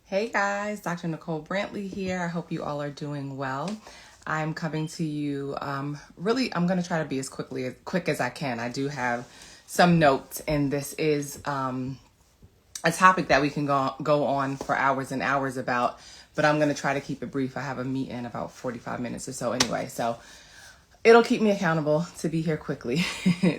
Hey guys, Dr. Nicole Brantley here. I hope you all are doing well. I'm coming to you, I'm going to try to be as quick as I can. I do have some notes, and this is a topic that we can go on for hours and hours about, but I'm going to try to keep it brief. I have a meet in about 45 minutes or so anyway, so it'll keep me accountable to be here quickly.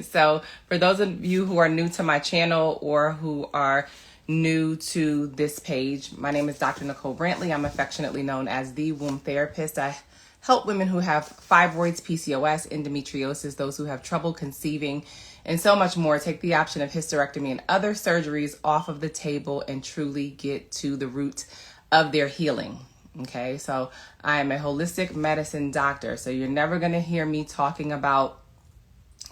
So for those of you who are new to my channel or who are new to this page, my name is Dr. Nicole Brantley. I'm affectionately known as the womb therapist. I help women who have fibroids, PCOS, endometriosis, those who have trouble conceiving, and so much more take the option of hysterectomy and other surgeries off of the table and truly get to the root of their healing. Okay, so I am a holistic medicine doctor. So you're never going to hear me talking about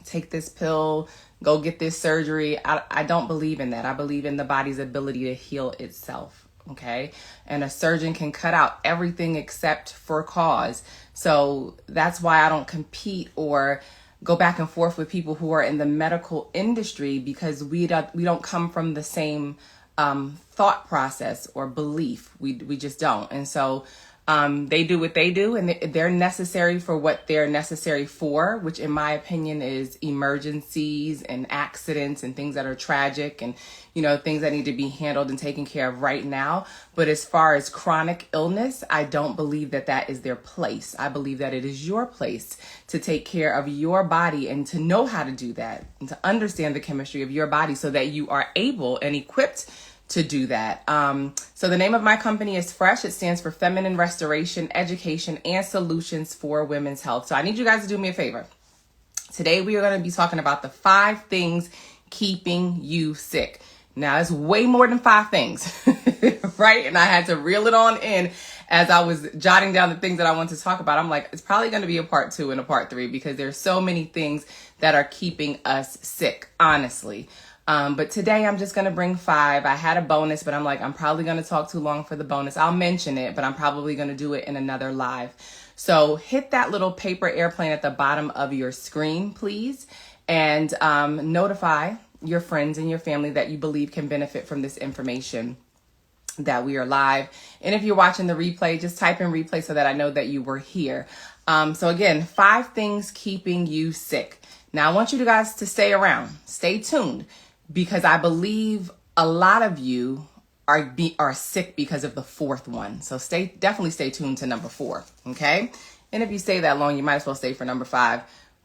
take this pill, go get this surgery. I don't believe in that. I believe in the body's ability to heal itself. Okay, and a surgeon can cut out everything except for cause. So that's why I don't compete or go back and forth with people who are in the medical industry, because we don't come from the same thought process or belief. We just don't. And so they do what they do, and they're necessary for what they're necessary for, which in my opinion is emergencies and accidents and things that are tragic and, things that need to be handled and taken care of right now. But as far as chronic illness, I don't believe that that is their place. I believe that it is your place to take care of your body and to know how to do that and to understand the chemistry of your body so that you are able and equipped to do that. So the name of my company is FRESH. It stands for Feminine Restoration, Education, and Solutions for Women's Health. So I need you guys to do me a favor. Today we are going to be talking about the 5 things keeping you sick. Now it's way more than 5 things, right? And I had to reel it on in as I was jotting down the things that I want to talk about. I'm like, it's probably going to be a part 2 and a part 3 because there's so many things that are keeping us sick, honestly. But today I'm just going to bring 5. I had a bonus, but I'm probably going to talk too long for the bonus. I'll mention it, but I'm probably going to do it in another live. So hit that little paper airplane at the bottom of your screen, please, and notify your friends and your family that you believe can benefit from this information, that we are live. And if you're watching the replay, just type in replay so that I know that you were here. So again, 5 things keeping you sick. Now I want you guys to stay around, stay tuned, because I believe a lot of you are sick because of the 4th one. So definitely stay tuned to number 4. Okay. And if you stay that long, you might as well stay for number 5.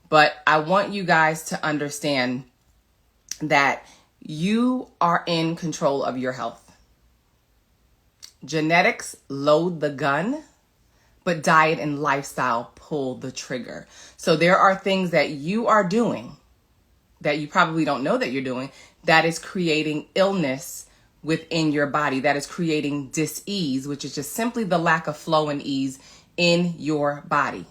But I want you guys to understand that you are in control of your health. Genetics load the gun, but diet and lifestyle pull the trigger. So there are things that you are doing that you probably don't know that you're doing that is creating illness within your body, that is creating dis-ease, which is just simply the lack of flow and ease in your body.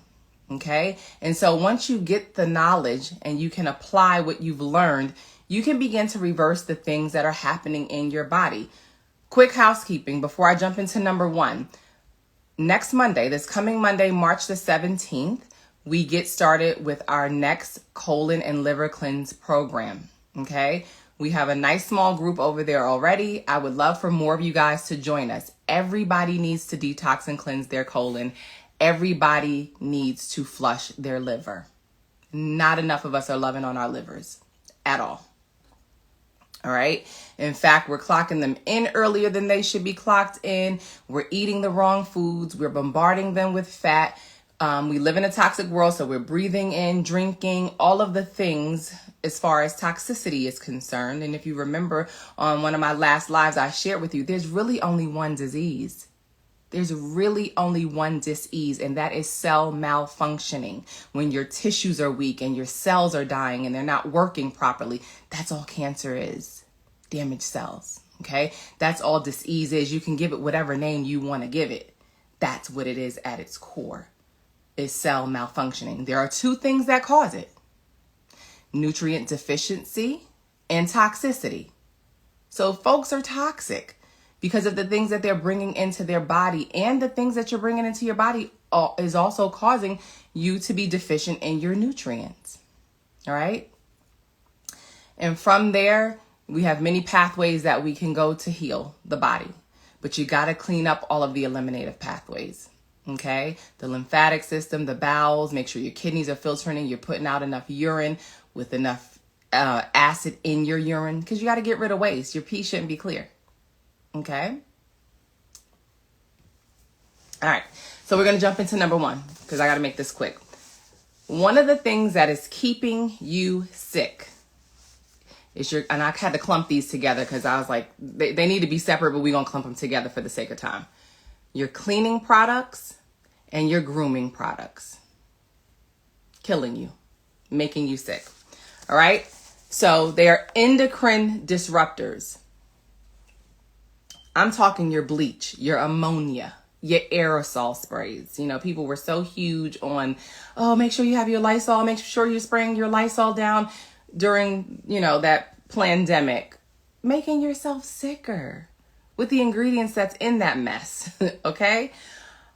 Okay. And so once you get the knowledge and you can apply what you've learned, you can begin to reverse the things that are happening in your body. Quick housekeeping before I jump into number 1. Next Monday, this coming Monday, March the 17th, we get started with our next colon and liver cleanse program. Okay. We have a nice small group over there already. I would love for more of you guys to join us. Everybody needs to detox and cleanse their colon. Everybody needs to flush their liver. Not enough of us are loving on our livers at all. All right. In fact, we're clocking them in earlier than they should be clocked in. We're eating the wrong foods. We're bombarding them with fat. We live in a toxic world, so we're breathing in, drinking, all of the things as far as toxicity is concerned. And if you remember on one of my last lives I shared with you, there's really only one disease. There's really only one dis-ease, and that is cell malfunctioning. When your tissues are weak and your cells are dying and they're not working properly, that's all cancer is. Damaged cells, okay? That's all dis-ease is. You can give it whatever name you want to give it. That's what it is at its core, is cell malfunctioning. There are 2 things that cause it: nutrient deficiency and toxicity. So folks are toxic because of the things that they're bringing into their body, and the things that you're bringing into your body is also causing you to be deficient in your nutrients. All right. And from there, we have many pathways that we can go to heal the body. but you got to clean up all of the eliminative pathways. Okay, the lymphatic system, the bowels, make sure your kidneys are filtering, you're putting out enough urine with enough acid in your urine, because you got to get rid of waste. Your pee shouldn't be clear. Okay. All right. So we're going to jump into number 1, because I got to make this quick. One of the things that is keeping you sick is and I had to clump these together because I was like, they need to be separate, but we're going to clump them together for the sake of time. Your cleaning products and your grooming products. Killing you, making you sick. All right. So they are endocrine disruptors. I'm talking your bleach, your ammonia, your aerosol sprays. You know, people were so huge on, oh, make sure you have your Lysol, make sure you're spraying your Lysol down during, that pandemic, making yourself sicker with the ingredients that's in that mess. Okay.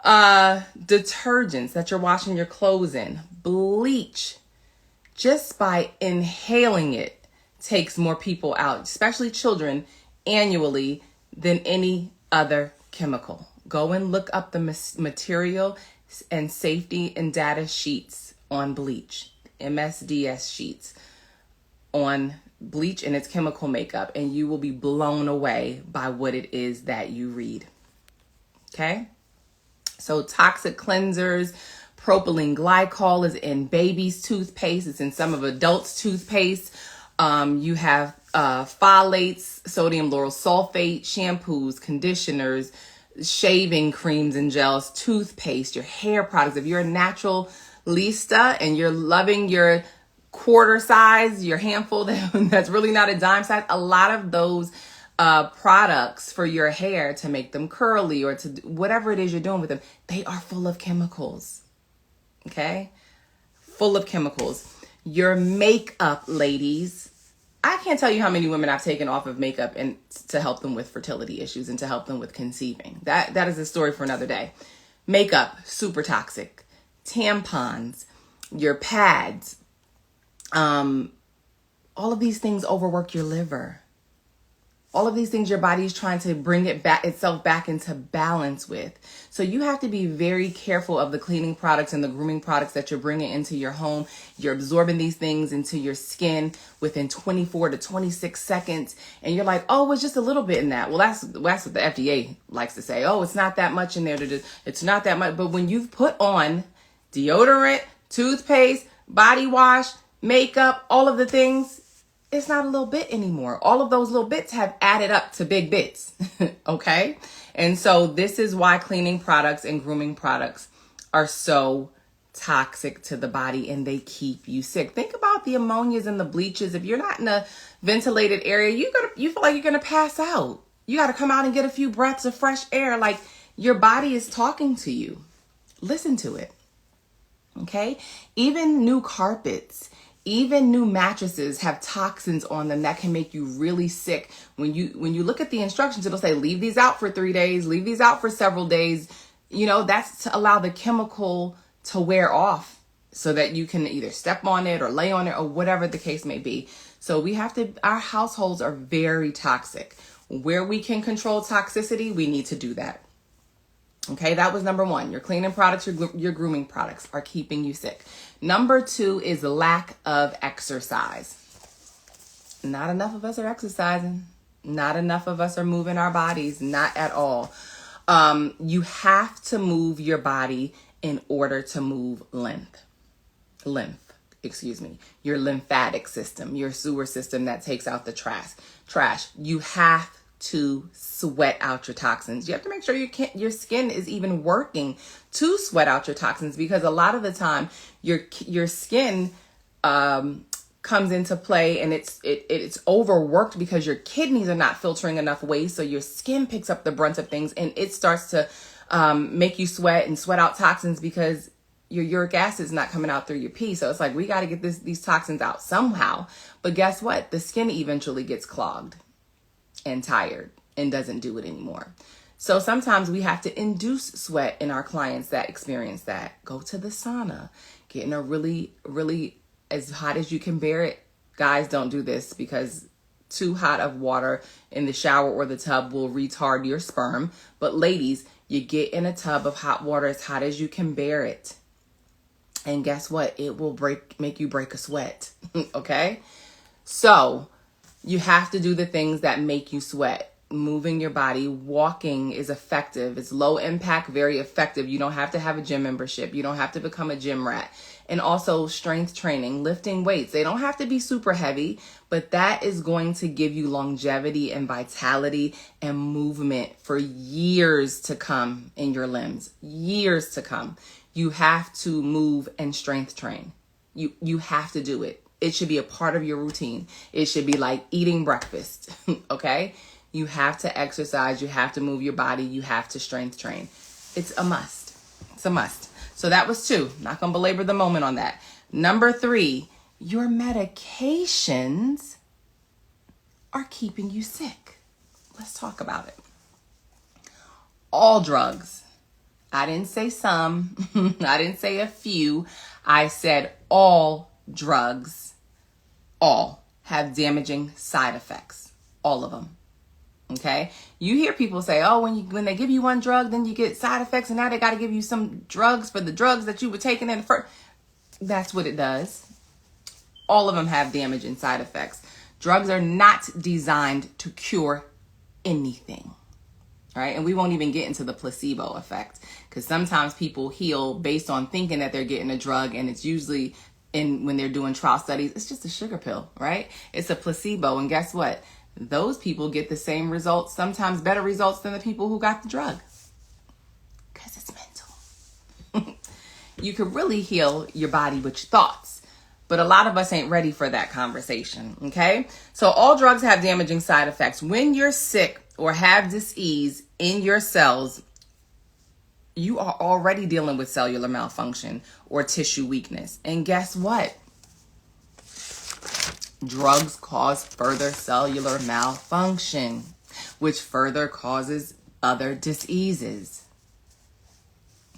Detergents that you're washing your clothes in, bleach, just by inhaling it takes more people out, especially children, annually than any other chemical. Go and look up the material and safety and data sheets on bleach, MSDS sheets on bleach and its chemical makeup, and you will be blown away by what it is that you read. Okay? So toxic cleansers, propylene glycol is in babies' toothpaste. It's in some of adults' toothpaste. You have phthalates, sodium lauryl sulfate, shampoos, conditioners, shaving creams and gels, toothpaste, your hair products. If you're a naturalista and you're loving your quarter size, your handful that's really not a dime size, a lot of those products for your hair to make them curly or to whatever it is you're doing with them, they are full of chemicals. Okay? Full of chemicals. Your makeup, ladies. I can't tell you how many women I've taken off of makeup and to help them with fertility issues and to help them with conceiving. That is a story for another day. Makeup, super toxic. Tampons, your pads, all of these things overwork your liver. All of these things your body is trying to bring itself back into balance with. So you have to be very careful of the cleaning products and the grooming products that you're bringing into your home. You're absorbing these things into your skin within 24 to 26 seconds. And you're like, oh, it's just a little bit in that. Well, that's what the FDA likes to say. Oh, it's not that much in there. It's not that much. But when you've put on deodorant, toothpaste, body wash, makeup, all of the things, it's not a little bit anymore. All of those little bits have added up to big bits. Okay. And so this is why cleaning products and grooming products are so toxic to the body and they keep you sick. Think about the ammonias and the bleaches. If you're not in a ventilated area, you feel like you're going to pass out. You got to come out and get a few breaths of fresh air. Like your body is talking to you. Listen to it. Okay. Even new carpets, even new mattresses have toxins on them that can make you really sick. When you look at the instructions, it'll say, leave these out for 3 days, leave these out for several days. That's to allow the chemical to wear off so that you can either step on it or lay on it or whatever the case may be. So our households are very toxic. Where we can control toxicity, we need to do that. Okay, that was number 1. Your cleaning products, your grooming products are keeping you sick. Number 2 is lack of exercise. Not enough of us are exercising. Not enough of us are moving our bodies. Not at all. You have to move your body in order to move your lymphatic system, your sewer system that takes out the trash. You have to sweat out your toxins. You have to make sure your skin is even working to sweat out your toxins, because a lot of the time your skin comes into play and it's overworked because your kidneys are not filtering enough waste. So your skin picks up the brunt of things and it starts to make you sweat and sweat out toxins because your uric acid is not coming out through your pee. So it's like, we got to get these toxins out somehow. But guess what? The skin eventually gets clogged and tired and doesn't do it anymore. So sometimes we have to induce sweat in our clients that experience that. Go to the sauna, get in a really, really as hot as you can bear it. Guys, don't do this because too hot of water in the shower or the tub will retard your sperm. But ladies, you get in a tub of hot water as hot as you can bear it. And guess what? It will make you break a sweat. Okay? So you have to do the things that make you sweat. Moving your body, walking is effective. It's low impact, very effective. You don't have to have a gym membership. You don't have to become a gym rat. And also strength training, lifting weights. They don't have to be super heavy, but that is going to give you longevity and vitality and movement for years to come in your limbs. Years to come. You have to move and strength train. You have to do it. It should be a part of your routine. It should be like eating breakfast, okay? You have to exercise. You have to move your body. You have to strength train. It's a must. It's a must. So that was 2. Not going to belabor the moment on that. Number 3, your medications are keeping you sick. Let's talk about it. All drugs. I didn't say some. I didn't say a few. I said all drugs. All have damaging side effects. All of them. Okay, you hear people say, oh, when they give you one drug, then you get side effects, and now they got to give you some drugs for the drugs that you were taking in the first. That's what it does. All of them have damaging side effects. Drugs are not designed to cure anything. All right, and we won't even get into the placebo effect, because sometimes people heal based on thinking that they're getting a drug, and it's usually when they're doing trial studies, it's just a sugar pill, right? It's a placebo, and guess what? Those people get the same results, sometimes better results than the people who got the drug. Because it's mental. You could really heal your body with your thoughts. But a lot of us ain't ready for that conversation, okay? So all drugs have damaging side effects. When you're sick or have disease in your cells, you are already dealing with cellular malfunction or tissue weakness. And guess what? Drugs cause further cellular malfunction, which further causes other diseases.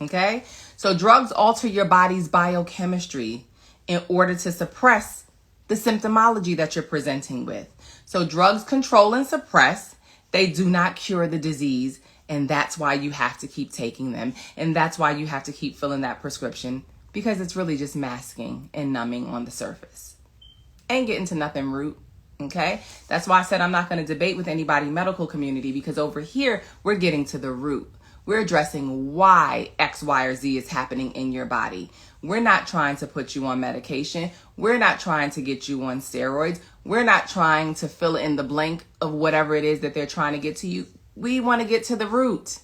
Okay? So drugs alter your body's biochemistry in order to suppress the symptomology that you're presenting with. So drugs control and suppress. They do not cure the disease. And that's why you have to keep taking them. And that's why you have to keep filling that prescription, because it's really just masking and numbing on the surface. Ain't getting to nothing root, okay? That's why I said I'm not going to debate with anybody medical community, because over here, we're getting to the root. We're addressing why X, Y, or Z is happening in your body. We're not trying to put you on medication. We're not trying to get you on steroids. We're not trying to fill in the blank of whatever it is that they're trying to get to you. We want to get to the root.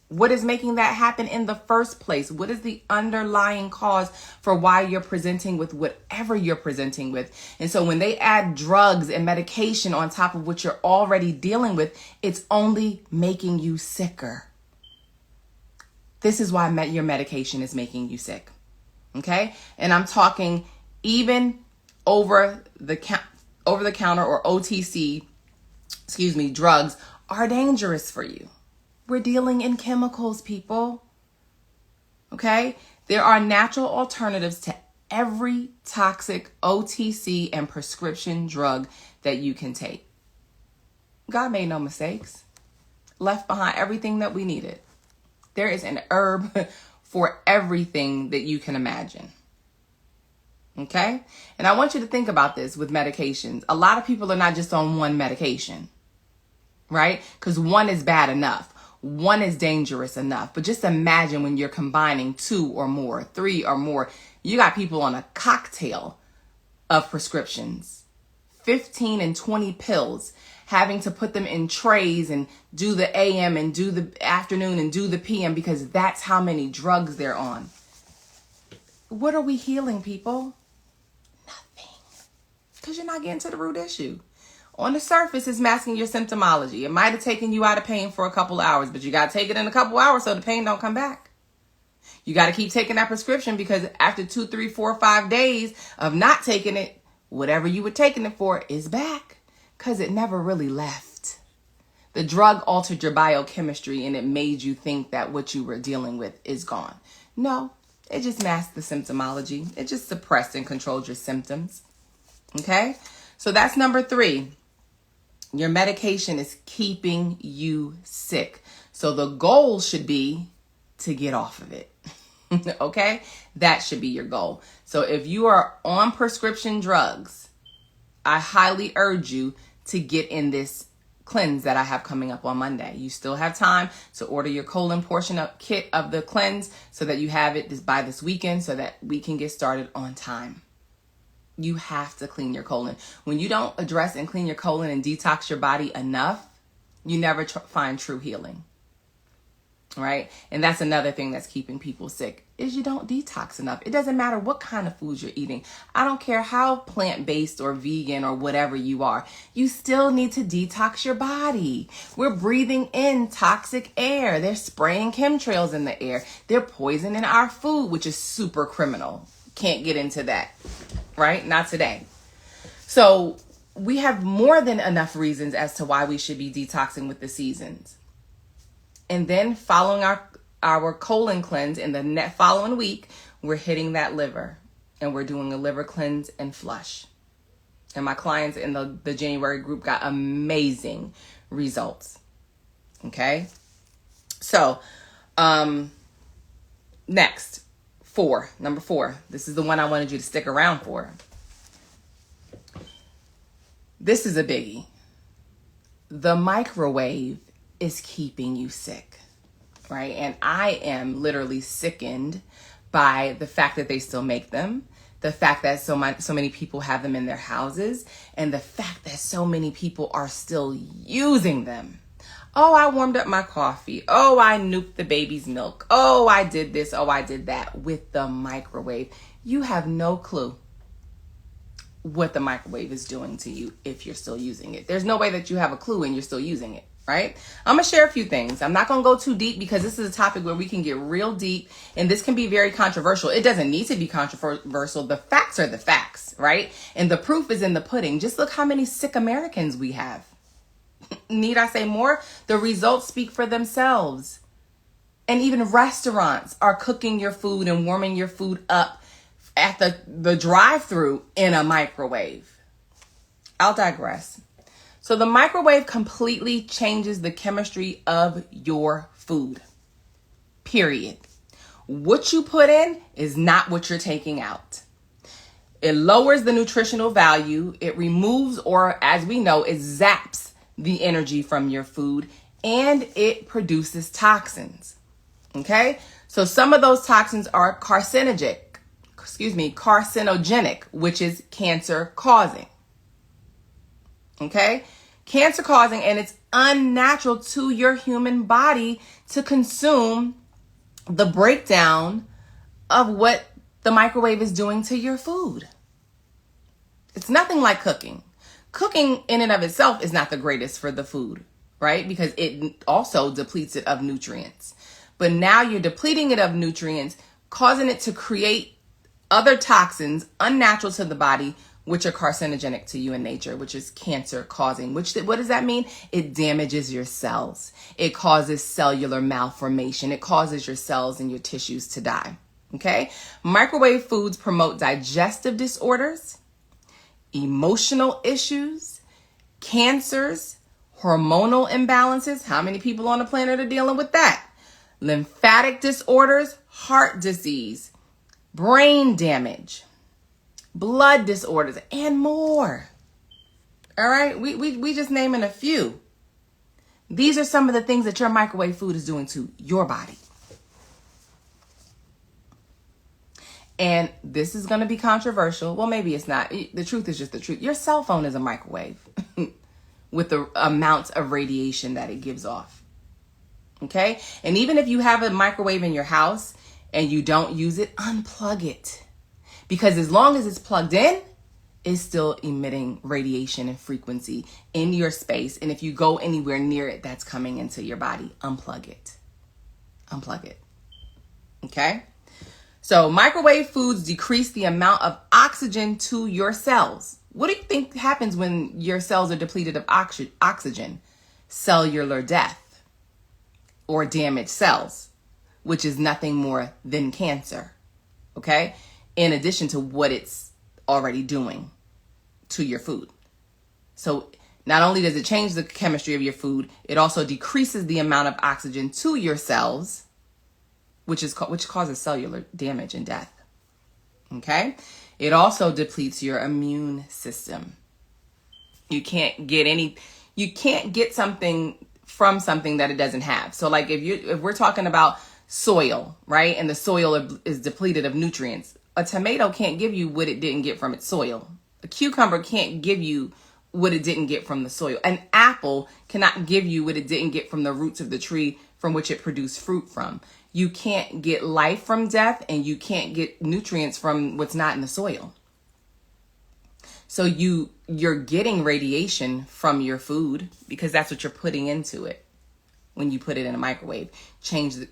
What is making that happen in the first place? What is the underlying cause for why you're presenting with whatever you're presenting with? And so when they add drugs and medication on top of what you're already dealing with, it's only making you sicker. This is why your medication is making you sick. Okay? And I'm talking even over the counter or OTC, drugs are dangerous for you. We're dealing in chemicals, people. Okay? There are natural alternatives to every toxic OTC and prescription drug that you can take. God made no mistakes. Left behind everything that we needed. There is an herb for everything that you can imagine. Okay? And I want you to think about this with medications. A lot of people are not just on one medication, right? Because one is bad enough. One is dangerous enough. But just imagine when you're combining 2 or more, 3 or more. You got people on a cocktail of prescriptions, 15 and 20 pills, having to put them in trays and do the AM and do the afternoon and do the PM, because that's how many drugs they're on. What are we healing, people? Nothing. Because you're not getting to the root issue. On the surface, it's masking your symptomology. It might have taken you out of pain for a couple hours, but you got to take it in a couple hours so the pain don't come back. You got to keep taking that prescription, because after 2, 3, 4, 5 days of not taking it, whatever you were taking it for is back, because it never really left. The drug altered your biochemistry and it made you think that what you were dealing with is gone. No, it just masked the symptomology. It just suppressed and controlled your symptoms. Okay? So that's number 3. Your medication is keeping you sick. So the goal should be to get off of it. Okay? That should be your goal. So if you are on prescription drugs, I highly urge you to get in this cleanse that I have coming up on Monday. You still have time to order your colon portion up kit of the cleanse so that you have it by this weekend so that we can get started on time. You have to clean your colon. When you don't address and clean your colon and detox your body enough, you never find true healing. Right? And that's another thing that's keeping people sick is you don't detox enough. It doesn't matter what kind of foods you're eating. I don't care how plant-based or vegan or whatever you are. You still need to detox your body. We're breathing in toxic air. They're spraying chemtrails in the air. They're poisoning our food, which is super criminal. Can't get into that. Right? Not today. So we have more than enough reasons as to why we should be detoxing with the seasons. And then following our colon cleanse in the following week, we're hitting that liver and we're doing a liver cleanse and flush. And my clients in the January group got amazing results. Okay. So, next, number 4, this is the one I wanted you to stick around for. This is a biggie. The microwave is keeping you sick, right? And I am literally sickened by the fact that they still make them, the fact that so many people have them in their houses, and the fact that so many people are still using them. Oh, I warmed up my coffee. Oh, I nuked the baby's milk. Oh, I did this. Oh, I did that with the microwave. You have no clue what the microwave is doing to you if you're still using it. There's no way that you have a clue and you're still using it. Right? I'm going to share a few things. I'm not going to go too deep because this is a topic where we can get real deep and this can be very controversial. It doesn't need to be controversial. The facts are the facts, right? And the proof is in the pudding. Just look how many sick Americans we have. Need I say more? The results speak for themselves. And even restaurants are cooking your food and warming your food up at the drive-thru in a microwave. I'll digress. So the microwave completely changes the chemistry of your food. Period. What you put in is not what you're taking out. It lowers the nutritional value. It removes, or as we know, it zaps the energy from your food, and it produces toxins. Okay? So some of those toxins are carcinogenic, which is cancer causing. Okay? Cancer causing, and it's unnatural to your human body to consume the breakdown of what the microwave is doing to your food. It's nothing like cooking. Cooking in and of itself is not the greatest for the food, right? Because it also depletes it of nutrients. But now you're depleting it of nutrients, causing it to create other toxins unnatural to the body, which are carcinogenic to you in nature, which is cancer causing. What does that mean? It damages your cells. It causes cellular malformation. It causes your cells and your tissues to die. Okay? Microwave foods promote digestive disorders, emotional issues, cancers, hormonal imbalances. How many people on the planet are dealing with that? Lymphatic disorders, heart disease, brain damage, blood disorders, and more. All right? We just naming a few. These are some of the things that your microwave food is doing to your body. And this is going to be controversial. Well, maybe it's not. The truth is just the truth. Your cell phone is a microwave with the amount of radiation that it gives off. Okay? And even if you have a microwave in your house and you don't use it, unplug it. Because as long as it's plugged in, it's still emitting radiation and frequency in your space. And if you go anywhere near it, that's coming into your body. Unplug it. Unplug it. Okay? So microwave foods decrease the amount of oxygen to your cells. What do you think happens when your cells are depleted of oxygen? Cellular death or damaged cells, which is nothing more than cancer. Okay? In addition to what it's already doing to your food. So Not only does it change the chemistry of your food, it also decreases the amount of oxygen to your cells, which causes cellular damage and death. Okay? It also depletes your immune system. You can't get something from something that it doesn't have. So like if we're talking about soil, right? And the soil is depleted of nutrients. A tomato can't give you what it didn't get from its soil. A cucumber can't give you what it didn't get from the soil. An apple cannot give you what it didn't get from the roots of the tree from which it produced fruit from. You can't get life from death, and you can't get nutrients from what's not in the soil. So you're getting radiation from your food because that's what you're putting into it when you put it in a microwave.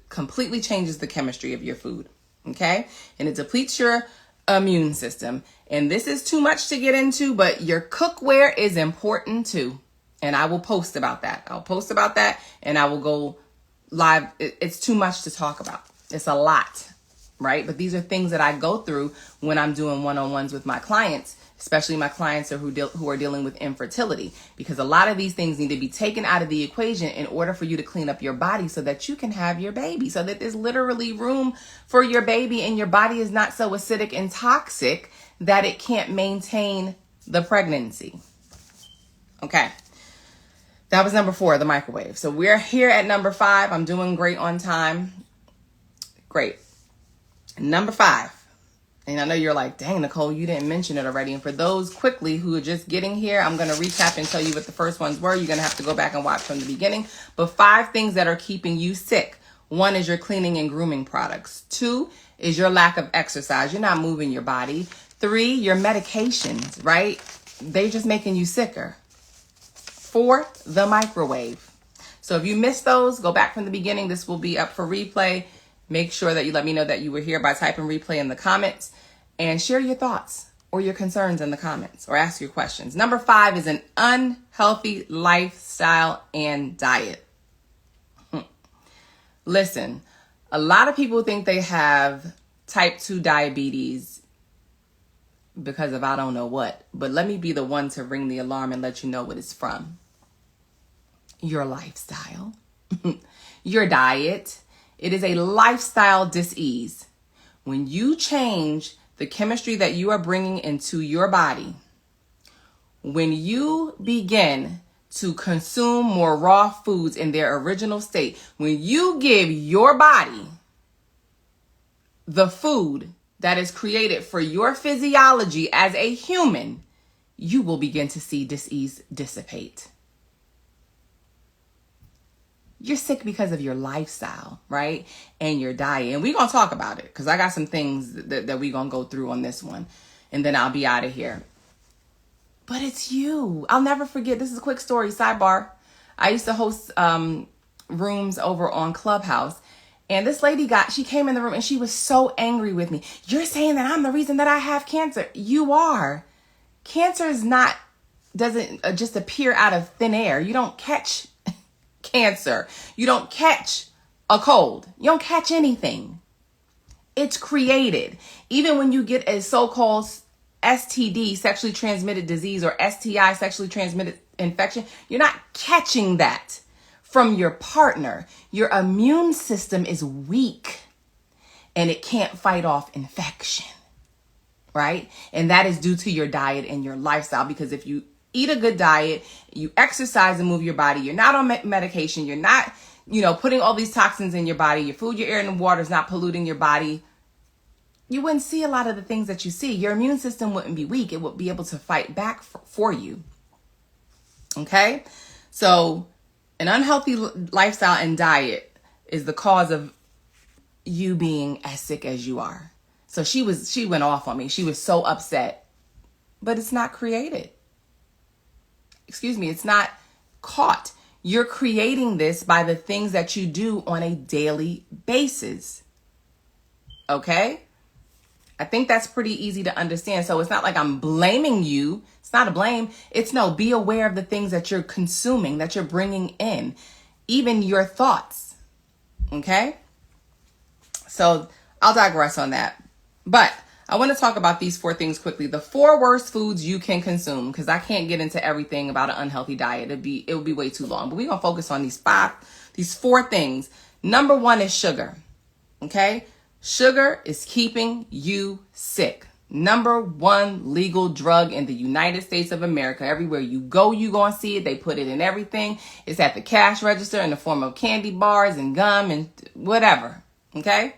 Completely changes the chemistry of your food. Okay? And it depletes your immune system. And this is too much to get into, but your cookware is important too. And I will post about that. I'll post about that, and I will go live. It's too much to talk about. It's a lot, right? But these are things that I go through when I'm doing one-on-ones with my clients, especially my clients who are dealing with infertility, because a lot of these things need to be taken out of the equation in order for you to clean up your body so that you can have your baby, so that there's literally room for your baby and your body is not so acidic and toxic that it can't maintain the pregnancy. Okay. That was number 4, the microwave. So we're here at number 5. I'm doing great on time. Great. Number 5. And I know you're like, dang, Nicole, you didn't mention it already. And for those quickly who are just getting here, I'm going to recap and tell you what the first ones were. You're going to have to go back and watch from the beginning. But 5 things that are keeping you sick. 1 is your cleaning and grooming products. 2 is your lack of exercise. You're not moving your body. 3, your medications, right? They're just making you sicker. 4, the microwave. So if you missed those, go back from the beginning. This will be up for replay. Make sure that you let me know that you were here by typing replay in the comments, and share your thoughts or your concerns in the comments, or ask your questions. Number 5 is an unhealthy lifestyle and diet. Listen, a lot of people think they have type 2 diabetes because of I don't know what, but let me be the one to ring the alarm and let you know what it's from. Your lifestyle, your diet. It is a lifestyle disease. When you change the chemistry that you are bringing into your body, when you begin to consume more raw foods in their original state, when you give your body the food that is created for your physiology as a human, you will begin to see disease dissipate. You're sick because of your lifestyle, right? And your diet. And we're going to talk about it because I got some things that we're going to go through on this one. And then I'll be out of here. But it's you. I'll never forget. This is a quick story. Sidebar. I used to host rooms over on Clubhouse. And this lady she came in the room and she was so angry with me. You're saying that I'm the reason that I have cancer. You are. Cancer doesn't just appear out of thin air. You don't catch cancer. You don't catch a cold. You don't catch anything. It's created. Even when you get a so-called STD, sexually transmitted disease, or STI, sexually transmitted infection, you're not catching that from your partner. Your immune system is weak and it can't fight off infection, right? And that is due to your diet and your lifestyle, because if you eat a good diet, you exercise and move your body, you're not on medication, you're not, putting all these toxins in your body, your food, your air, and water is not polluting your body, you wouldn't see a lot of the things that you see. Your immune system wouldn't be weak. It would be able to fight back for you. Okay? So an unhealthy lifestyle and diet is the cause of you being as sick as you are. So she went off on me. She was so upset. But it's not created. It's not caught. You're creating this by the things that you do on a daily basis. Okay? I think that's pretty easy to understand. So it's not like I'm blaming you. It's not a blame. Be aware of the things that you're consuming, that you're bringing in, even your thoughts. Okay? So I'll digress on that. But I want to talk about these 4 things quickly. The 4 worst foods you can consume, because I can't get into everything about an unhealthy diet. It would be way too long. But we're going to focus on these 4 things. Number 1 is sugar. Okay? Sugar is keeping you sick. Number 1 legal drug in the United States of America. Everywhere you go, you're going to see it. They put it in everything. It's at the cash register in the form of candy bars and gum and whatever. Okay?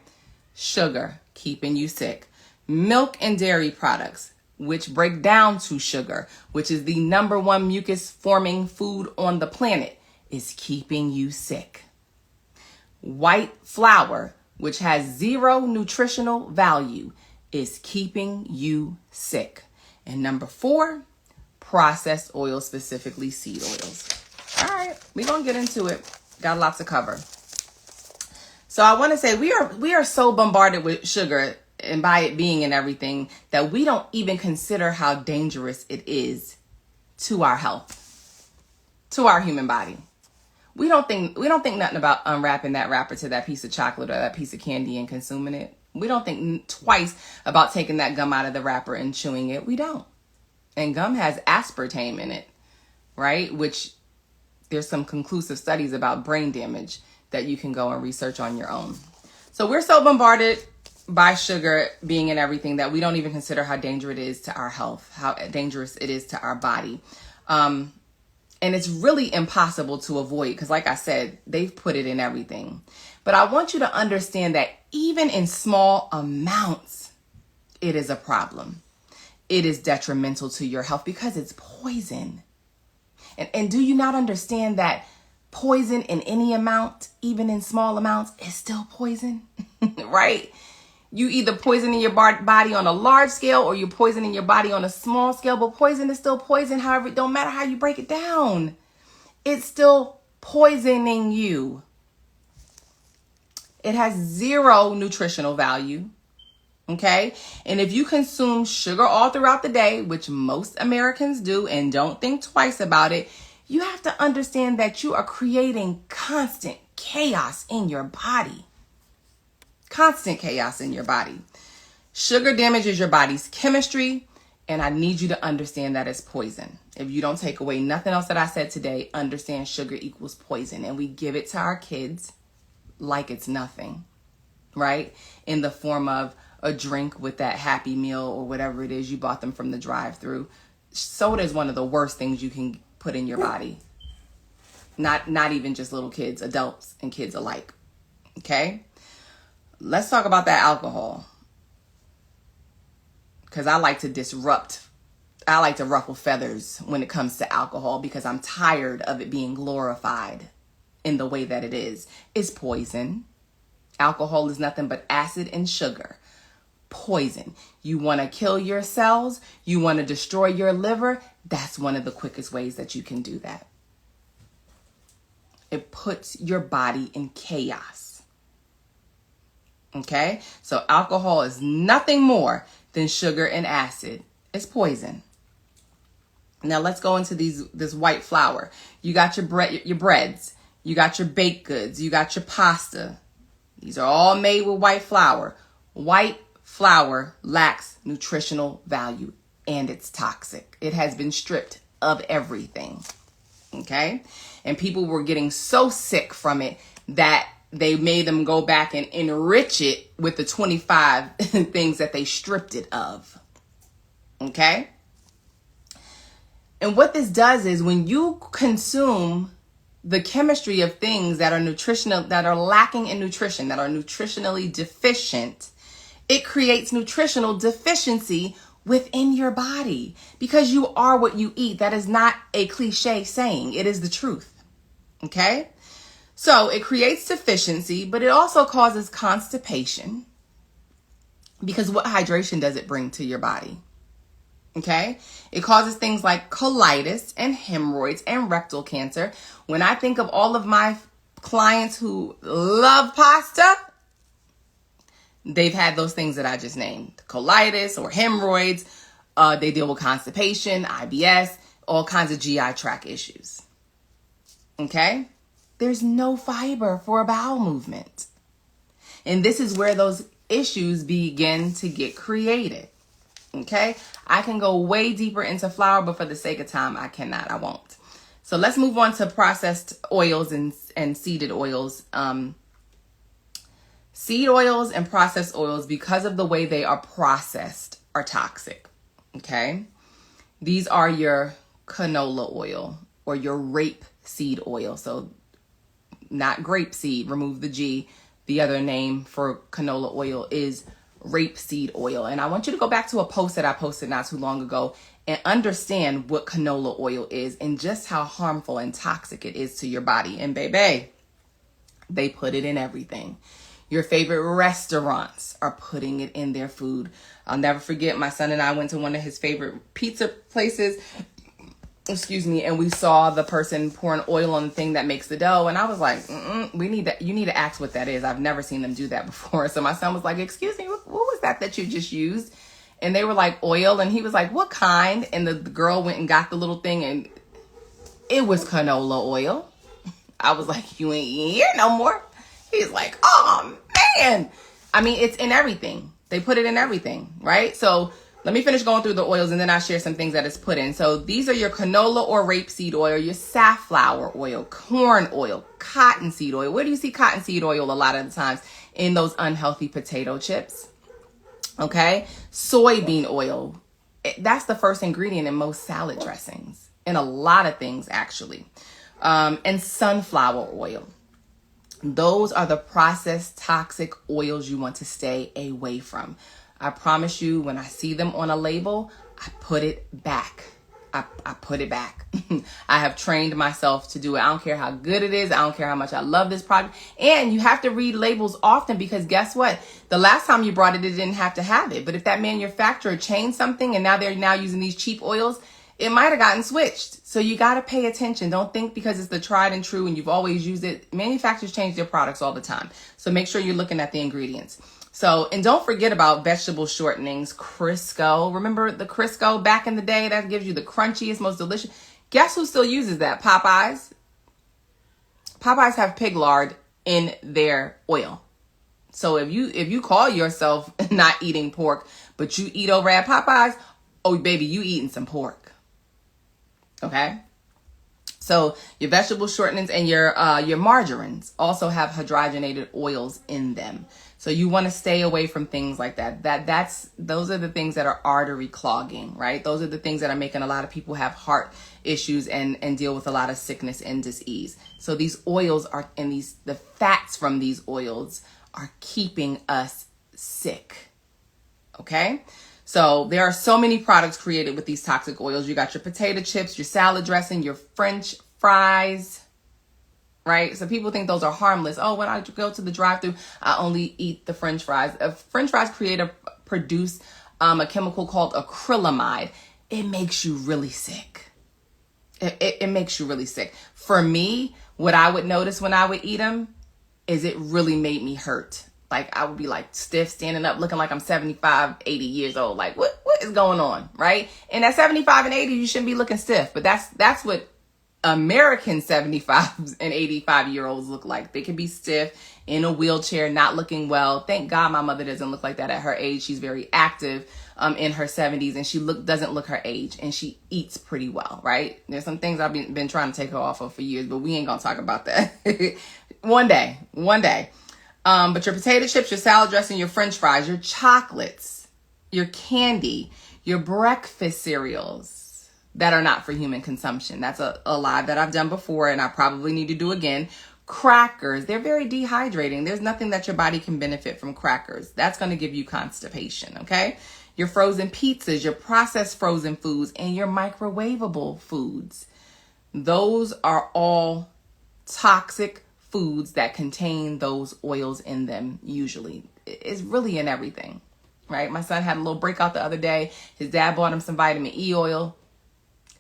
Sugar, keeping you sick. Milk and dairy products, which break down to sugar, which is the number 1 mucus forming food on the planet, is keeping you sick. White flour, which has 0 nutritional value, is keeping you sick. And number 4, processed oils, specifically seed oils. All right, we're going to get into it. Got lots to cover. So I want to say we are so bombarded with sugar and by it being in everything that we don't even consider how dangerous it is to our health, to our human body. We don't think nothing about unwrapping that wrapper to that piece of chocolate or that piece of candy and consuming it. We don't think twice about taking that gum out of the wrapper and chewing it. We don't. And gum has aspartame in it, right? Which there's some conclusive studies about brain damage that you can go and research on your own. So we're so bombarded by sugar being in everything that we don't even consider how dangerous it is to our health, how dangerous it is to our body. And it's really impossible to avoid because, like I said, they've put it in everything. But I want you to understand that even in small amounts, it is a problem. It is detrimental to your health because it's poison. And do you not understand that poison in any amount, even in small amounts, is still poison, right? You either poisoning your body on a large scale or you're poisoning your body on a small scale, but poison is still poison. However, it don't matter how you break it down. It's still poisoning you. It has 0 nutritional value. Okay. And if you consume sugar all throughout the day, which most Americans do and don't think twice about it, you have to understand that you are creating constant chaos in your body. Constant chaos in your body. Sugar damages your body's chemistry, and I need you to understand that it's poison. If you don't take away nothing else that I said today, understand sugar equals poison, and we give it to our kids like it's nothing, right? In the form of a drink with that Happy Meal or whatever it is you bought them from the drive-thru. Soda is one of the worst things you can put in your body. Not even just little kids, adults and kids alike. Okay? Let's talk about that alcohol. Because I like to ruffle feathers when it comes to alcohol because I'm tired of it being glorified in the way that it is. It's poison. Alcohol is nothing but acid and sugar. Poison. You want to kill your cells? You want to destroy your liver? That's one of the quickest ways that you can do that. It puts your body in chaos. Okay? So alcohol is nothing more than sugar and acid. It's poison. Now let's go into this white flour. You got your breads. You got your baked goods. You got your pasta. These are all made with white flour. White flour lacks nutritional value and it's toxic. It has been stripped of everything. Okay? And people were getting so sick from it that they made them go back and enrich it with the 25 things that they stripped it of. Okay? And what this does is when you consume the chemistry of things that are nutritional, that are lacking in nutrition, that are nutritionally deficient, it creates nutritional deficiency within your body because you are what you eat. That is not a cliche saying. It is the truth. Okay? So it creates deficiency, but it also causes constipation because what hydration does it bring to your body? Okay? It causes things like colitis and hemorrhoids and rectal cancer. When I think of all of my clients who love pasta, they've had those things that I just named. Colitis or hemorrhoids. They deal with constipation, IBS, all kinds of GI tract issues. There's no fiber for a bowel movement. And this is where those issues begin to get created. Okay, I can go way deeper into flour, but for the sake of time, I cannot. I won't. So let's move on to processed oils and seeded oils. Seed oils and processed oils, because of the way they are processed, are toxic. Okay, these are your canola oil or your rapeseed oil. So not grapeseed, remove the G. The other name for canola oil is rapeseed oil. And I want you to go back to a post that I posted not too long ago and understand what canola oil is and just how harmful and toxic it is to your body. And baby, they put it in everything. Your favorite restaurants are putting it in their food. I'll never forget, my son and I went to one of his favorite pizza places, and we saw the person pouring oil on the thing that makes the dough. And I was like, we need that. You need to ask what that is. I've never seen them do that before. So my son was like, excuse me, what was that you just used? And they were like, oil. And he was like, what kind? And the girl went and got the little thing, and it was canola oil. I was like, you ain't here no more. He's like, oh man. I mean, it's in everything. They put it in everything, right? So let me finish going through the oils, and then I'll share some things that it's put in. So these are your canola or rapeseed oil, your safflower oil, corn oil, cottonseed oil. Where do you see cottonseed oil a lot of the times? In those unhealthy potato chips. Okay. Soybean oil. That's the first ingredient in most salad dressings, in a lot of things actually. And sunflower oil. Those are the processed toxic oils you want to stay away from. I promise you, when I see them on a label, I put it back. I put it back. I have trained myself to do it. I don't care how good it is. I don't care how much I love this product. And you have to read labels often, because guess what? The last time you brought it, it didn't have to have it. But if that manufacturer changed something and now they're using these cheap oils, it might have gotten switched. So you got to pay attention. Don't think because it's the tried and true and you've always used it. Manufacturers change their products all the time. So make sure you're looking at the ingredients. So, and don't forget about vegetable shortenings, Crisco. Remember the Crisco back in the day that gives you the crunchiest, most delicious. Guess who still uses that? Popeyes. Popeyes have pig lard in their oil. So if you call yourself not eating pork, but you eat over at Popeyes, oh baby, you eating some pork. Okay. So your vegetable shortenings and your margarines also have hydrogenated oils in them. So you want to stay away from things like that. Those are the things that are artery clogging, right? Those are the things that are making a lot of people have heart issues and deal with a lot of sickness and disease. So these oils are, and the fats from these oils are keeping us sick. Okay. So there are so many products created with these toxic oils. You got your potato chips, your salad dressing, your French fries, right? So people think those are harmless. Oh, when I go to the drive-thru, I only eat the French fries. French fries produce a chemical called acrylamide. It makes you really sick. It makes you really sick. For me, what I would notice when I would eat them is it really made me hurt. Like I would be like stiff, standing up, looking like I'm 75, 80 years old. Like what is going on, right? And at 75 and 80, you shouldn't be looking stiff. But that's what American 75 and 85-year-olds look like. They can be stiff, in a wheelchair, not looking well. Thank God my mother doesn't look like that at her age. She's very active in her 70s, and she doesn't look her age, and she eats pretty well, right? There's some things I've been trying to take her off of for years, but we ain't gonna talk about that. One day. But your potato chips, your salad dressing, your French fries, your chocolates, your candy, your breakfast cereals that are not for human consumption. That's a lie that I've done before, and I probably need to do again. Crackers, they're very dehydrating. There's nothing that your body can benefit from crackers. That's going to give you constipation, okay? Your frozen pizzas, your processed frozen foods, and your microwavable foods. Those are all toxic foods that contain those oils in them usually. It's really in everything, right? My son had a little breakout the other day. His dad bought him some vitamin E oil.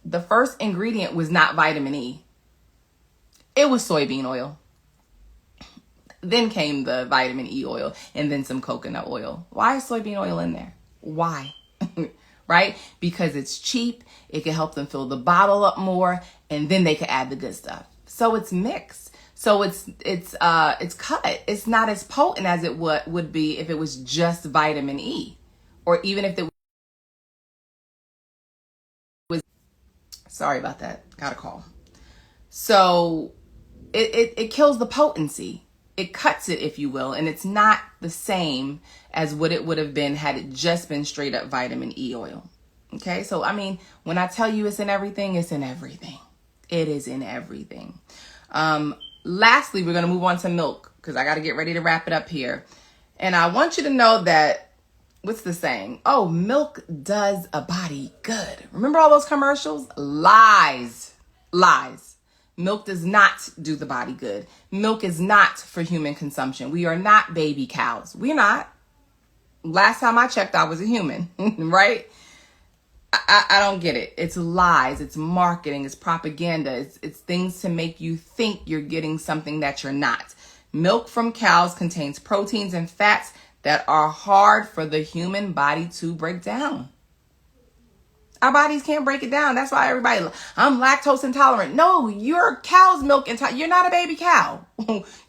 The first ingredient was not vitamin E. It was soybean oil. Then came the vitamin E oil and then some coconut oil. Why is soybean oil in there? Why? Right? Because it's cheap. It can help them fill the bottle up more, and then they can add the good stuff. So it's mixed. So it's cut. It's not as potent as it would be if it was just vitamin E, or even if it was. Sorry about that. Got a call. So it kills the potency. It cuts it, if you will, and it's not the same as what it would have been had it just been straight up vitamin E oil. Okay, so I mean, when I tell you it's in everything, it's in everything. It is in everything. Lastly, we're going to move on to milk because I got to get ready to wrap it up here. And I want you to know that, what's the saying? Oh, milk does a body good. Remember all those commercials? Lies. Milk does not do the body good. Milk is not for human consumption. We are not baby cows. We're not. Last time I checked, I was a human, right? I don't get it. It's lies. It's marketing. It's propaganda. It's things to make you think you're getting something that you're not. Milk from cows contains proteins and fats that are hard for the human body to break down. Our bodies can't break it down. That's why everybody, I'm lactose intolerant. No, you're cow's milk intolerant. You're not a baby cow.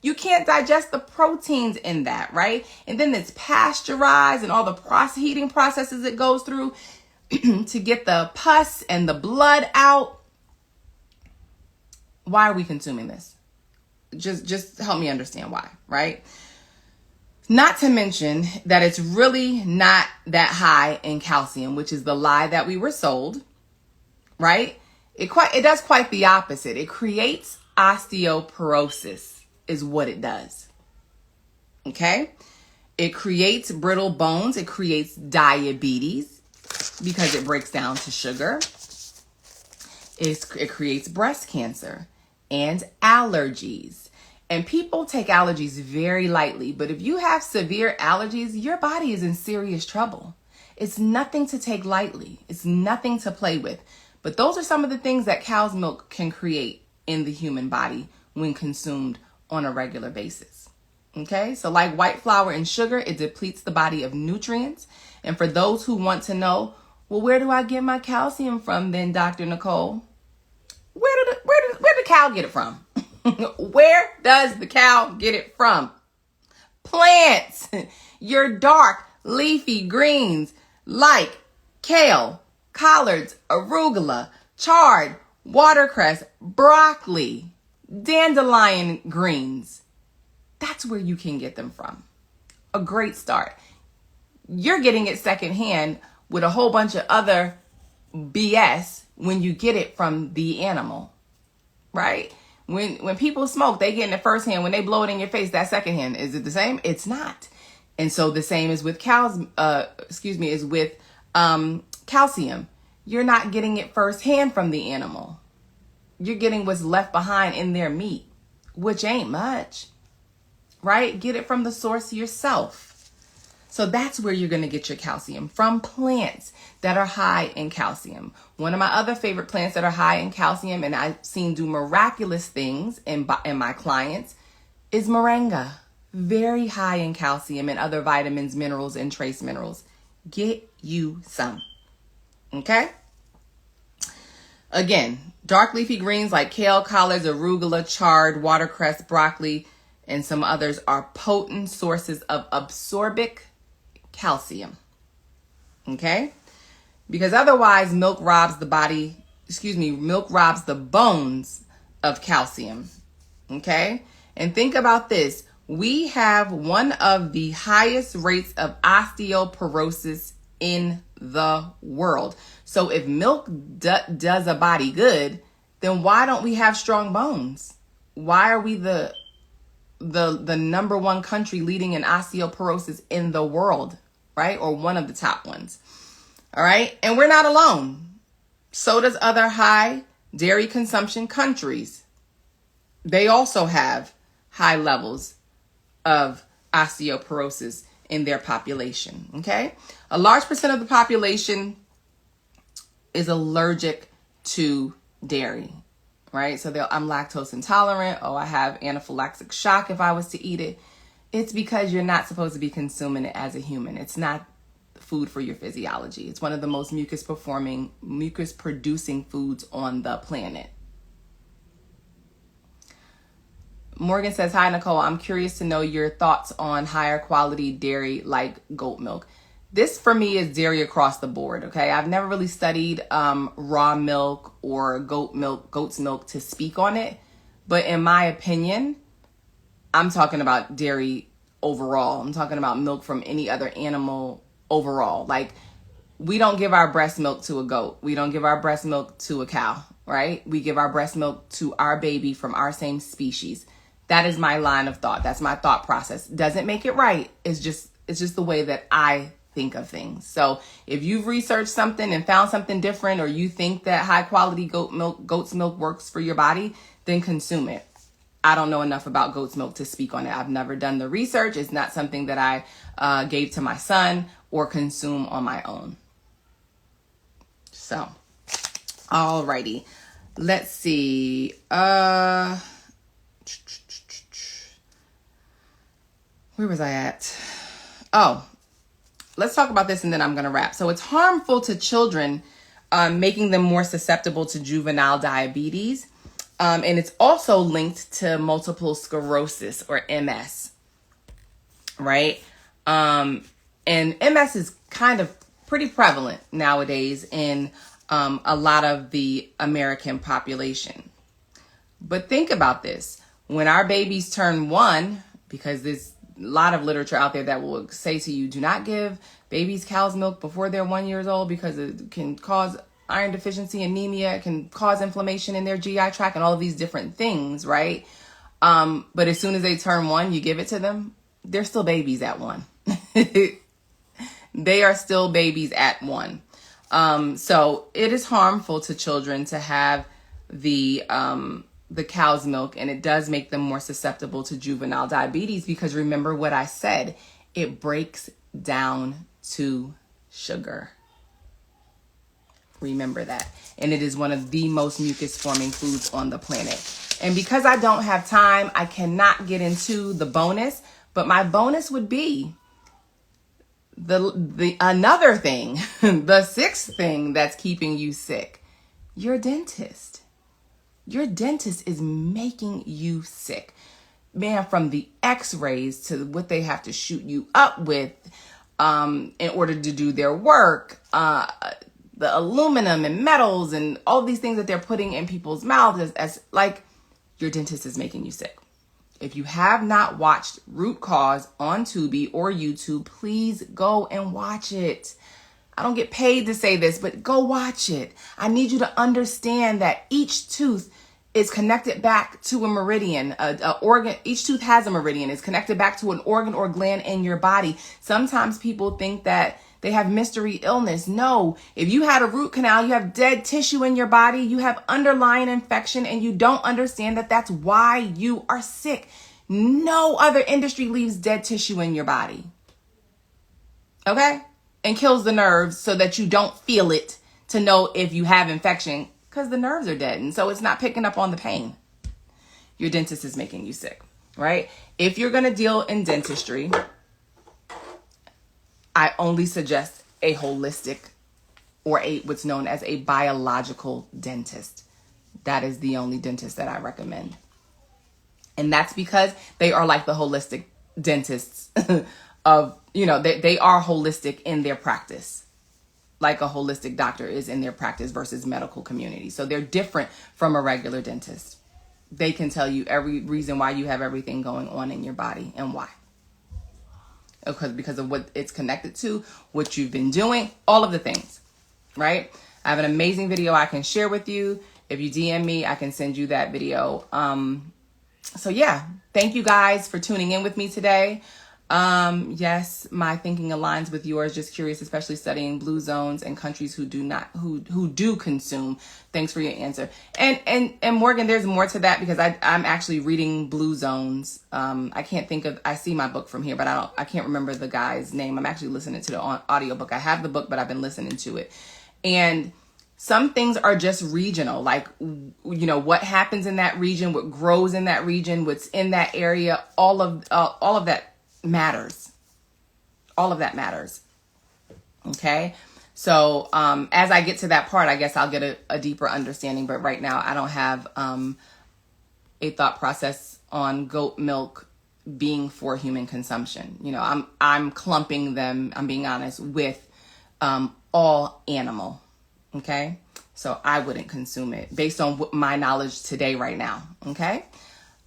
You can't digest the proteins in that, right? And then it's pasteurized and all the heating processes it goes through to get the pus and the blood out. Why are we consuming this? Just help me understand why, right? Not to mention that it's really not that high in calcium, which is the lie that we were sold, right? It does quite the opposite. It creates osteoporosis is what it does. Okay? It creates brittle bones. It creates diabetes because it breaks down to sugar. It creates breast cancer and allergies. And people take allergies very lightly, but if you have severe allergies, your body is in serious trouble. It's nothing to take lightly. It's nothing to play with. But those are some of the things that cow's milk can create in the human body when consumed on a regular basis. Okay, so like white flour and sugar, it depletes the body of nutrients. And for those who want to know, well, where do I get my calcium from then, Dr. Nicole? Where did the cow get it from? Where does the cow get it from? Plants. Your dark leafy greens like kale, collards, arugula, chard, watercress, broccoli, dandelion greens. That's where you can get them from. A great start. You're getting it secondhand with a whole bunch of other BS when you get it from the animal, right? When people smoke, they get it firsthand. When they blow it in your face, that secondhand. Is it the same? It's not. And so the same is with calcium. You're not getting it firsthand from the animal. You're getting what's left behind in their meat, which ain't much, right? Get it from the source yourself. So that's where you're going to get your calcium, from plants that are high in calcium. One of my other favorite plants that are high in calcium, and I've seen do miraculous things in my clients, is moringa. Very high in calcium and other vitamins, minerals, and trace minerals. Get you some. Okay? Again, dark leafy greens like kale, collards, arugula, chard, watercress, broccoli, and some others are potent sources of absorbic calcium. Okay? Because otherwise milk robs the bones of calcium. Okay? And think about this. We have one of the highest rates of osteoporosis in the world. So if milk does a body good, then why don't we have strong bones? Why are we the number one country leading in osteoporosis in the world, right? Or one of the top ones. All right. And we're not alone. So does other high dairy consumption countries. They also have high levels of osteoporosis in their population. Okay. A large percent of the population is allergic to dairy. Right? So I'm lactose intolerant. Oh, I have anaphylactic shock if I was to eat it. It's because you're not supposed to be consuming it as a human. It's not food for your physiology. It's one of the most mucus producing foods on the planet. Morgan says, hi, Nicole. I'm curious to know your thoughts on higher quality dairy like goat milk. This for me is dairy across the board. Okay. I've never really studied raw milk or goat's milk to speak on it. But in my opinion, I'm talking about dairy overall. I'm talking about milk from any other animal overall. Like, we don't give our breast milk to a goat. We don't give our breast milk to a cow, right? We give our breast milk to our baby from our same species. That is my line of thought. That's my thought process. Doesn't make it right. It's just the way that I think of things. So if you've researched something and found something different, or you think that high quality goat's milk works for your body, then consume it. I don't know enough about goat's milk to speak on it. I've never done the research. It's not something that I gave to my son or consume on my own. So, alrighty. Let's see. Where was I at? Oh, let's talk about this and then I'm going to wrap. So it's harmful to children, making them more susceptible to juvenile diabetes. And it's also linked to multiple sclerosis, or MS, right? And MS is kind of pretty prevalent nowadays in a lot of the American population. But think about this. When our babies turn 1, because there's a lot of literature out there that will say to you, do not give babies cow's milk before they're 1 year old because it can cause iron deficiency, anemia, it can cause inflammation in their GI tract and all of these different things, right? But as soon as they turn 1, you give it to them, they're still babies at 1. They are still babies at 1. So it is harmful to children to have the cow's milk, and it does make them more susceptible to juvenile diabetes because remember what I said, it breaks down to sugar. Remember that. And it is one of the most mucus forming foods on the planet. And because I don't have time, I cannot get into the bonus, but my bonus would be the another thing, the 6th thing that's keeping you sick. Your dentist. Your dentist is making you sick. Man, from the x-rays to what they have to shoot you up with in order to do their work, the aluminum and metals and all these things that they're putting in people's mouths as like your dentist is making you sick. If you have not watched Root Cause on Tubi or YouTube, please go and watch it. I don't get paid to say this, but go watch it. I need you to understand that each tooth is connected back to a meridian, a organ. Each tooth has a meridian. It's connected back to an organ or gland in your body. Sometimes people think that they have mystery illness. No, if you had a root canal, you have dead tissue in your body, you have underlying infection, and you don't understand that that's why you are sick. No other industry leaves dead tissue in your body. Okay? And kills the nerves so that you don't feel it to know if you have infection because the nerves are dead. And so it's not picking up on the pain. Your dentist is making you sick, right? If you're going to deal in dentistry, I only suggest a holistic or what's known as a biological dentist. That is the only dentist that I recommend. And that's because they are like the holistic dentists of, they are holistic in their practice, like a holistic doctor is in their practice versus medical community. So they're different from a regular dentist. They can tell you every reason why you have everything going on in your body and why. Because of what it's connected to, what you've been doing, all of the things, right? I have an amazing video I can share with you. If you DM me, I can send you that video. So yeah, thank you guys for tuning in with me today. Yes, my thinking aligns with yours. Just curious, especially studying blue zones and countries who do consume. Thanks for your answer. And Morgan, there's more to that because I'm actually reading Blue Zones. I see my book from here, but I can't remember the guy's name. I'm actually listening to the audiobook. I have the book, but I've been listening to it. And some things are just regional, like, what happens in that region, what grows in that region, what's in that area, all of that matters. All of that matters. Okay. So, as I get to that part, I guess I'll get a deeper understanding, but right now I don't have, a thought process on goat milk being for human consumption. You know, I'm clumping them, I'm being honest, with all animal. Okay, so I wouldn't consume it based on my knowledge today, right now. Okay.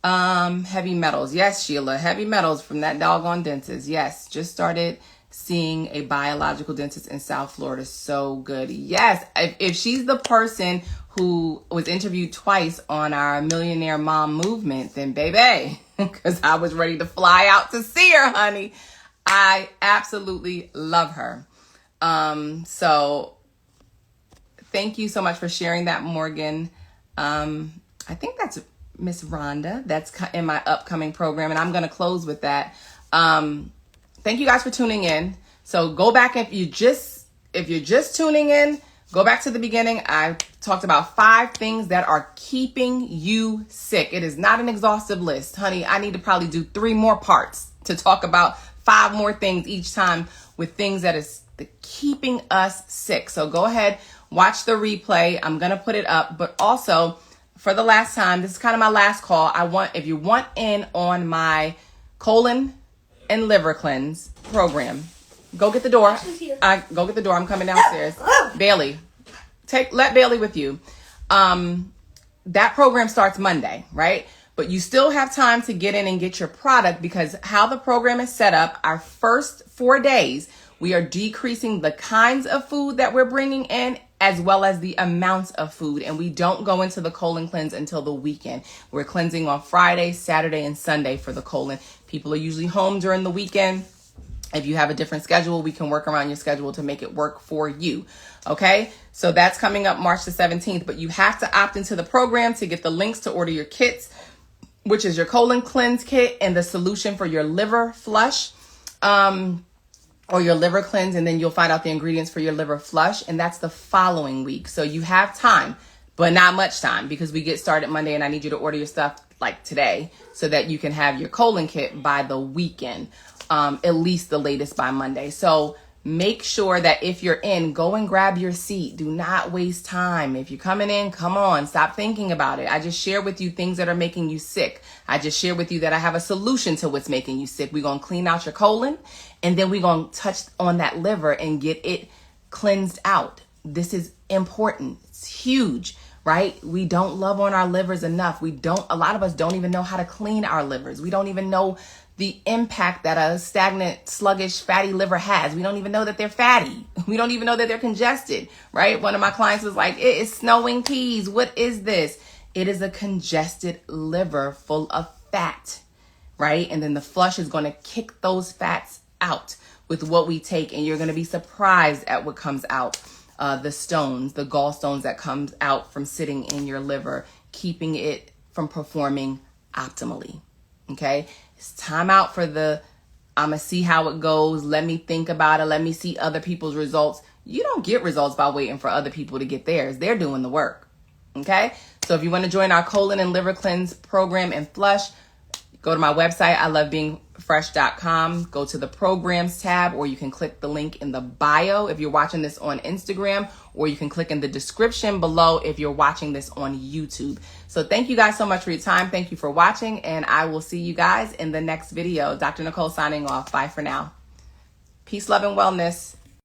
Heavy metals. Yes, Sheila, heavy metals from that doggone dentist. Yes, just started seeing a biological dentist in South Florida. So good. Yes, if she's the person who was interviewed twice on our Millionaire Mom movement, then baby, because I was ready to fly out to see her, honey. I absolutely love her. So thank you so much for sharing that, Morgan. I think that's Miss Rhonda. That's in my upcoming program, and I'm going to close with that. Thank you guys for tuning in. So go back, if you're just tuning in, go back to the beginning. I talked about 5 things that are keeping you sick. It is not an exhaustive list, honey. I need to probably do 3 more parts to talk about 5 more things each time with things that is keeping us sick. So go ahead, watch the replay. I'm going to put it up, but also for the last time, this is kind of my last call. If you want in on my colon and liver cleanse program, go get the door. Go get the door. I'm coming downstairs. Bailey, let Bailey with you. That program starts Monday, right? But you still have time to get in and get your product, because how the program is set up, our first 4 days, we are decreasing the kinds of food that we're bringing in, as well as the amounts of food. And we don't go into the colon cleanse until the weekend. We're cleansing on Friday, Saturday, and Sunday for the colon. People are usually home during the weekend. If you have a different schedule, we can work around your schedule to make it work for you. Okay, so that's coming up March the 17th, but you have to opt into the program to get the links to order your kits, which is your colon cleanse kit and the solution for your liver flush, or your liver cleanse, and then you'll find out the ingredients for your liver flush, and that's the following week. So you have time, but not much time, because we get started Monday, and I need you to order your stuff like today so that you can have your colon kit by the weekend, at least the latest by Monday. So make sure that if you're in, go and grab your seat. Do not waste time. If you're coming in, come on, stop thinking about it. I just share with you things that are making you sick. I just share with you that I have a solution to what's making you sick. We're going to clean out your colon, and then we're going to touch on that liver and get it cleansed out. This is important. It's huge, right? We don't love on our livers enough. A lot of us don't even know how to clean our livers. We don't even know the impact that a stagnant, sluggish, fatty liver has. We don't even know that they're fatty. We don't even know that they're congested, right? One of my clients was like, it is snowing peas. What is this? It is a congested liver full of fat, right? And then the flush is going to kick those fats out with what we take. And you're going to be surprised at what comes out. The stones, the gallstones that comes out from sitting in your liver, keeping it from performing optimally. Okay? It's time out for I'm going to see how it goes. Let me think about it. Let me see other people's results. You don't get results by waiting for other people to get theirs. They're doing the work. Okay? So if you want to join our colon and liver cleanse program and flush, go to my website, ilovebeingfresh.com. Go to the programs tab, or you can click the link in the bio if you're watching this on Instagram, or you can click in the description below if you're watching this on YouTube. So thank you guys so much for your time. Thank you for watching, and I will see you guys in the next video. Dr. Nicole signing off. Bye for now. Peace, love, and wellness.